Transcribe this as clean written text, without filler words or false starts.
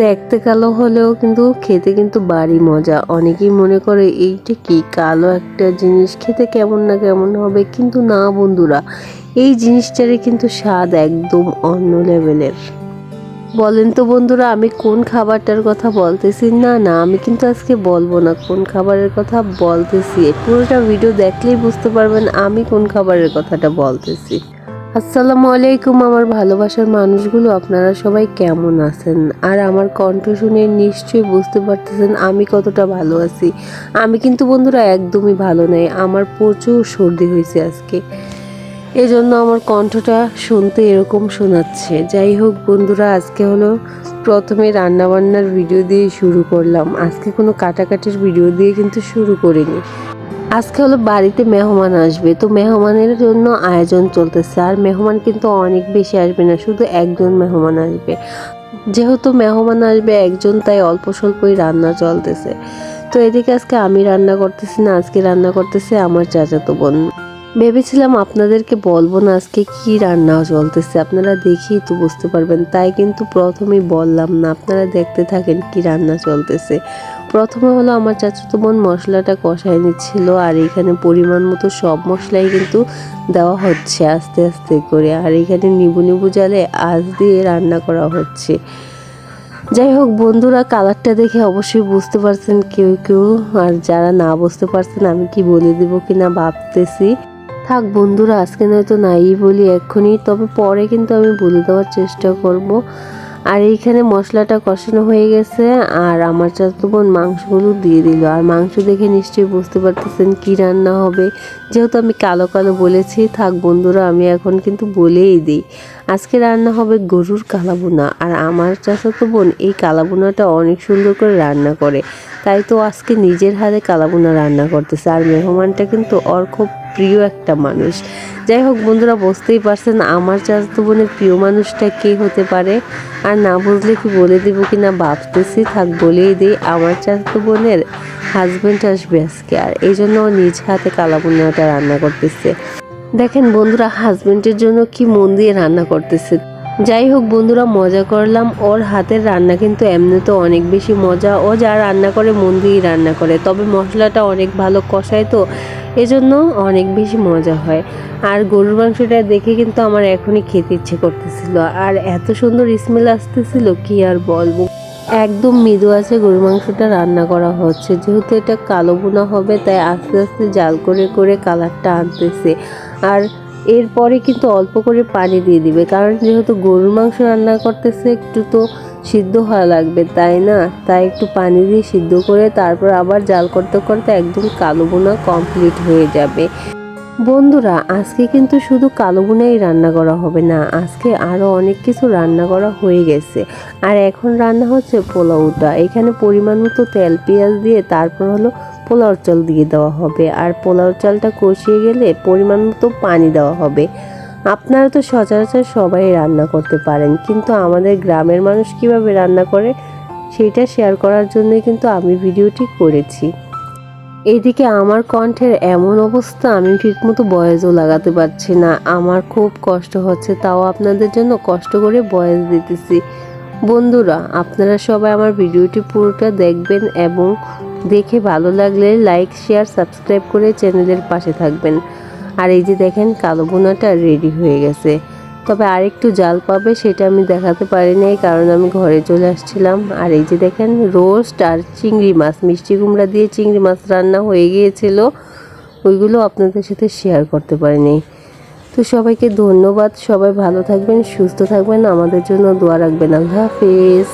দেখতে কালো হলেও কিন্তু খেতে কিন্তু বাড়ি মজা। অনেকেই মনে করে এইটা কি কালো একটা জিনিস খেতে কেমন না কেমন হবে, কিন্তু না বন্ধুরা, এই জিনিসটারই কিন্তু স্বাদ একদম অন্য লেভেলের। বলেন তো বন্ধুরা, আমি কোন খাবারটার কথা বলতেছি? না না, আমি কিন্তু আজকে বলবো না কোন খাবারের কথা বলতেছি। পুরোটা ভিডিও দেখলেই বুঝতে পারবেন আমি কোন খাবারের কথাটা বলতেছি। আসসালামু আলাইকুম আমার ভালোবাসার মানুষগুলো, আপনারা সবাই কেমন আছেন? আর আমার কণ্ঠ শুনে নিশ্চয়ই বুঝতে পারতেছেন আমি কতটা ভালো আছি। আমি কিন্তু বন্ধুরা একদমই ভালো নেই, আমার প্রচুর সর্দি হয়েছে আজকে, এজন্য আমার কণ্ঠটা শুনতে এরকম শোনাচ্ছে। যাই হোক বন্ধুরা, আজকে হলো প্রথমে রান্নাবান্নার ভিডিও দিয়ে শুরু করলাম। আজকে কোনো কাটাকাটির ভিডিও দিয়ে কিন্তু শুরু করিনি। আজকে হলো বাড়িতে মেহমান আসবে, তো মেহমানের জন্য আয়োজন চলতেছে। আর মেহমান কিন্তু অনেক বেশি আসবে না, শুধু একজন মেহমান আসবে। যেহেতু মেহমান আসবে একজন, তাই অল্প স্বল্পই রান্না চলতেছে। তো এদিকে আজকে আমি রান্না করতেছি না, আজকে রান্না করতেছে আমার চাচাতো বোন। ভেবেছিলাম আপনাদেরকে বলবো না আজকে কি রান্না চলতেছে, আপনারা দেখেই তো বুঝতে পারবেন, তাই কিন্তু প্রথমেই বললাম না। আপনারা দেখতে থাকেন কি রান্না চলতেছে। প্রথমে হলো আমার চাচাতো বোন মশলাটা কষায় নিচ্ছিল, আর এখানে পরিমাণ মতো সব মশলাই কিন্তু দেওয়া হচ্ছে আস্তে আস্তে করে। আর এখানে নিবু নিবু জালে আঁচ দিয়ে রান্না করা হচ্ছে। যাই হোক বন্ধুরা, কালারটা দেখে অবশ্যই বুঝতে পারছেন কেউ কেউ, আর যারা না বুঝতে পারছেন আমি কি বলে দিব কিনা ভাবতেছি। থাক বন্ধুরা, আজকে নয়তো নাই বলি এক্ষুনি, তবে পরে কিন্তু আমি বলে দেওয়ার চেষ্টা করব। আর এইখানে মশলাটা কষানো হয়ে গেছে, আর আমার চাচাতো বোন মাংসগুলো দিয়ে দিল। আর মাংস দেখে নিশ্চয়ই বুঝতে পারতেছেন কি রান্না হবে। যেহেতু আমি কালো কালো বলেছি, থাক বন্ধুরা আমি এখন কিন্তু বলেই দিই। আজকে রান্না হবে গরুর কালাভুনা। আর আমার চাচাতো বোন এই কালাভুনাটা অনেক সুন্দর করে রান্না করে, তাই তো আজকে নিজের হাতে কালাভুনা রান্না করতেছে। আর মেহমানটা কিন্তু ওর খুব প্রিয় একটা মানুষ। যাই হোক বন্ধুরা, বুঝতেই পারছেন আমার চাচাতো বোনের প্রিয় মানুষটা কে হতে পারে। আর না বুঝলে কি বলে দিব কি না ভাবতেছি, থাক বলেই দিই। আমার চাচাতো বোনের হাজব্যান্ড আসবে আজকে, আর এই জন্য ও নিজ হাতে কালাভুনাটা রান্না করতেছে। দেখেন বন্ধুরা, হাজব্যান্ডের জন্য কি মন দিয়ে রান্না করতেছে। যাই হোক বন্ধুরা, মজা করলাম। ওর হাতের রান্না কিন্তু এমনিতে অনেক বেশি মজা। ও যা রান্না করে মন দিয়েই রান্না করে, তবে মশলাটা অনেক ভালো কষায়, তো এজন্য অনেক বেশি মজা হয়। আর গরুর মাংসটা দেখে কিন্তু আমার এখনই খেতে ইচ্ছে করতেছিল, আর এত সুন্দর স্মেল আসতেছিল কি আর বলবো। একদম মৃদু আছে গরুর মাংসটা রান্না করা হচ্ছে, যেহেতু এটা কালো ভুনা হবে তাই আস্তে আস্তে জাল করে করে কালারটা আনতেছে। আর এরপরে কিন্তু অল্প করে পানি দিয়ে দিবে, কারণ যেহেতু গরুর মাংস রান্না করতেছে একটু তো সিদ্ধ হওয়া লাগবে, তাই না? তাই একটু পানি দিয়ে সিদ্ধ করে তারপর আবার জাল করতে করতে একদম কালো ভুনা কমপ্লিট হয়ে যাবে। বন্ধুরা, আজকে কিন্তু শুধু কালো ভুনাই রান্না করা হবে না, আজকে আরও অনেক কিছু রান্না করা হয়ে গেছে। আর এখন রান্না হচ্ছে পোলাওটা। এখানে পরিমাণ মতো তেল পেঁয়াজ দিয়ে তারপর হলো পোলাওর চাল দিয়ে দেওয়া হবে। আর পোলাওর চালটা কষিয়ে গেলে পরিমাণ মতো পানি দেওয়া হবে। আপনারা তো সচরাচর সবাই রান্না করতে পারেন, কিন্তু আমাদের গ্রামের মানুষ কিভাবে রান্না করে সেটা শেয়ার করার জন্যই কিন্তু আমি ভিডিওটি করেছি। এইদিকে আমার কণ্ঠের এমন অবস্থা, আমি ঠিকমতো ভয়েসও লাগাতে পারছি না, আমার খুব কষ্ট হচ্ছে, তাও আপনাদের জন্য কষ্ট করে ভয়েস দিতেছি। বন্ধুরা, আপনারা সবাই আমার ভিডিওটি পুরোটা দেখবেন এবং দেখে ভালো লাগলে লাইক শেয়ার সাবস্ক্রাইব করে চ্যানেলের পাশে থাকবেন। আর এই যে দেখেন কালো ভুনাটা রেডি হয়ে গেছে, তবে আরেকটু জাল পাবে সেটা আমি দেখাতে পারি নাই, কারণ আমি ঘরে চলে আসছিলাম। আর এই যে দেখেন রোস্ট আর চিংড়ি মাছ, মিষ্টি কুমড়া দিয়ে চিংড়ি মাছ রান্না হয়ে গিয়েছিল, ওইগুলো আপনাদের সাথে শেয়ার করতে পারিনি। তো সবাইকে ধন্যবাদ, সবাই ভালো থাকবেন, সুস্থ থাকবেন, আমাদের জন্য দোয়া রাখবেন। আল্লাহ হাফেজ।